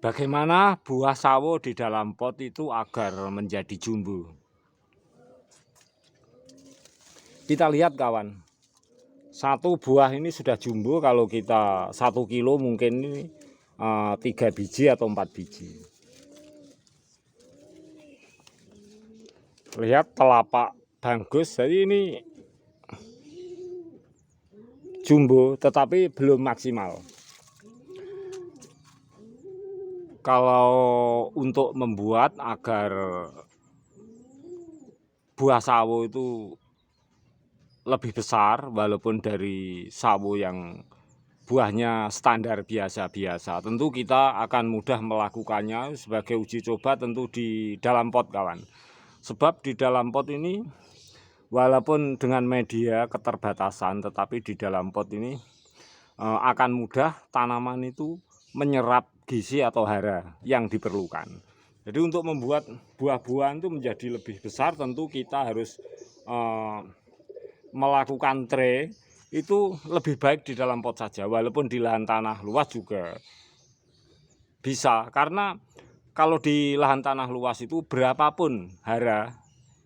Bagaimana buah sawo di dalam pot itu agar menjadi jumbo? Kita lihat kawan, satu buah ini sudah jumbo kalau kita 1 kilo mungkin ini 3 biji atau 4 biji. Lihat telapak bagus, jadi ini jumbo tetapi belum maksimal. Kalau untuk membuat agar buah sawo itu lebih besar walaupun dari sawo yang buahnya standar biasa-biasa, tentu kita akan mudah melakukannya sebagai uji coba tentu di dalam pot kawan. Sebab di dalam pot ini walaupun dengan media keterbatasan, tetapi di dalam pot ini akan mudah tanaman itu menyerap gizi atau hara yang diperlukan. Jadi untuk membuat buah-buahan itu menjadi lebih besar, tentu kita harus melakukan tray itu lebih baik di dalam pot saja, walaupun di lahan tanah luas juga bisa. Karena kalau di lahan tanah luas itu berapapun hara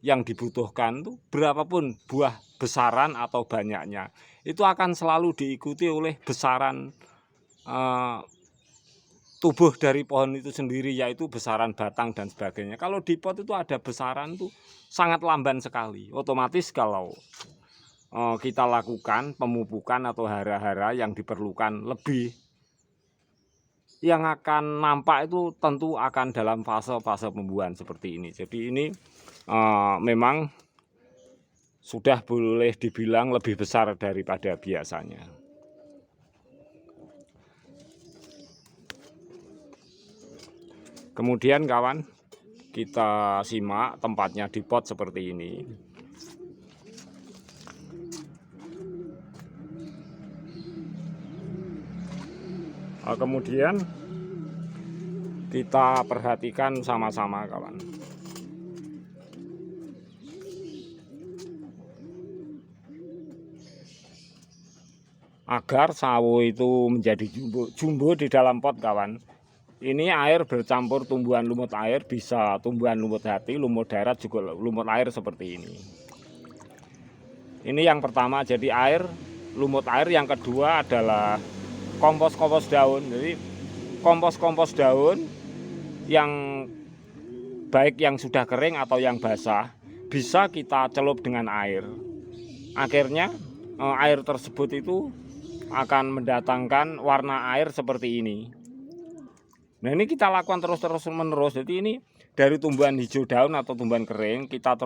yang dibutuhkan, itu berapapun buah besaran atau banyaknya, itu akan selalu diikuti oleh besaran tubuh dari pohon itu sendiri, yaitu besaran batang dan sebagainya. Kalau di pot itu ada besaran itu sangat lamban sekali. Otomatis kalau kita lakukan pemupukan atau hara-hara yang diperlukan lebih, yang akan nampak itu tentu akan dalam fase-fase pembuahan seperti ini. Jadi ini memang sudah boleh dibilang lebih besar daripada biasanya. Kemudian kawan, kita simak tempatnya di pot seperti ini. Kemudian kita perhatikan sama-sama kawan. Agar sawo itu menjadi jumbo di dalam pot kawan, ini air bercampur tumbuhan lumut air, bisa tumbuhan lumut hati, lumut darat, juga lumut air seperti ini. Ini yang pertama, jadi air, lumut air. Yang kedua adalah kompos-kompos daun. Jadi kompos-kompos daun yang baik yang sudah kering atau yang basah bisa kita celup dengan air. Akhirnya air tersebut itu akan mendatangkan warna air seperti ini. Nah ini kita lakukan terus menerus. Jadi ini dari tumbuhan hijau daun atau tumbuhan kering kita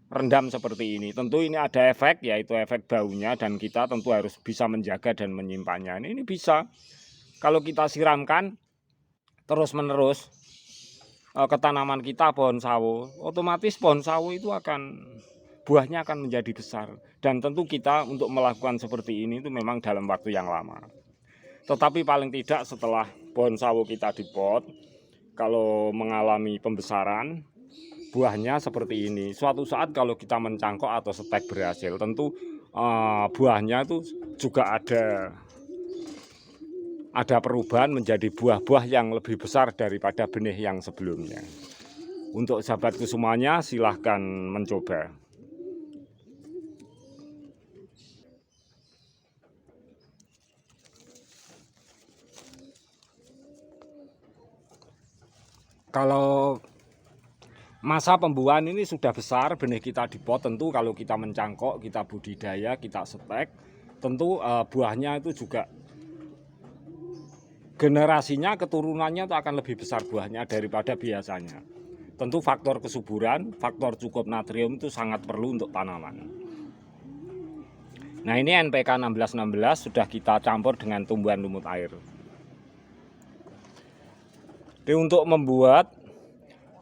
rendam seperti ini. Tentu ini ada efek, yaitu efek baunya, dan kita tentu harus bisa menjaga dan menyimpannya. Ini bisa kalau kita siramkan terus menerus ke tanaman kita, pohon sawo, otomatis pohon sawo itu buahnya akan menjadi besar. Dan tentu kita untuk melakukan seperti ini itu memang dalam waktu yang lama. Tetapi paling tidak setelah pohon sawo kita di pot, kalau mengalami pembesaran, buahnya seperti ini. Suatu saat kalau kita mencangkok atau setek berhasil, tentu buahnya itu juga ada perubahan menjadi buah-buah yang lebih besar daripada benih yang sebelumnya. Untuk sahabatku semuanya, silahkan mencoba. Kalau masa pembuahan ini sudah besar, benih kita di pot, tentu kalau kita mencangkok, kita budidaya, kita setek, tentu buahnya itu juga generasinya, keturunannya itu akan lebih besar buahnya daripada biasanya. Tentu faktor kesuburan, faktor cukup natrium itu sangat perlu untuk tanaman. Nah ini NPK 1616 sudah kita campur dengan tumbuhan lumut air. Jadi untuk membuat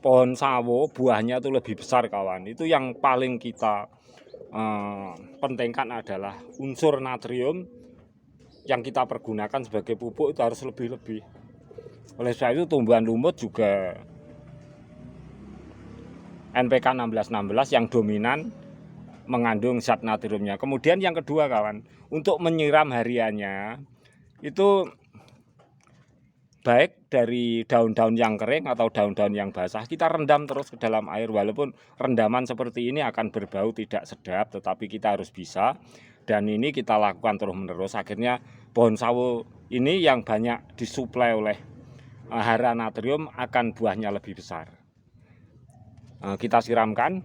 pohon sawo buahnya itu lebih besar kawan, itu yang paling kita pentingkan adalah unsur natrium yang kita pergunakan sebagai pupuk itu harus lebih-lebih. Oleh sebab itu tumbuhan lumut juga NPK 1616 yang dominan mengandung zat natriumnya. Kemudian yang kedua kawan, untuk menyiram hariannya itu baik dari daun-daun yang kering atau daun-daun yang basah, kita rendam terus ke dalam air. Walaupun rendaman seperti ini akan berbau tidak sedap, tetapi kita harus bisa. Dan ini kita lakukan terus-menerus. Akhirnya pohon sawo ini yang banyak disuplai oleh hara natrium akan buahnya lebih besar. Kita siramkan.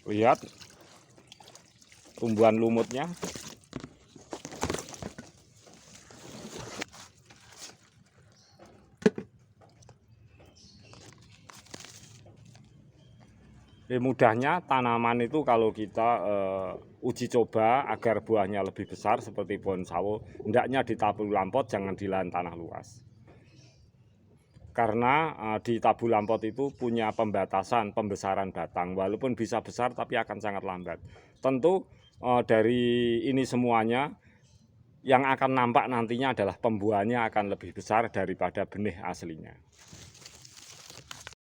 Lihat tumbuhan lumutnya. Mudahnya tanaman itu kalau kita uji coba agar buahnya lebih besar seperti pohon sawo, hendaknya di tabu lampot, jangan di lahan tanah luas. Karena di tabu lampot itu punya pembatasan pembesaran batang, walaupun bisa besar tapi akan sangat lambat. Tentu dari ini semuanya yang akan nampak nantinya adalah pembuahannya akan lebih besar daripada benih aslinya.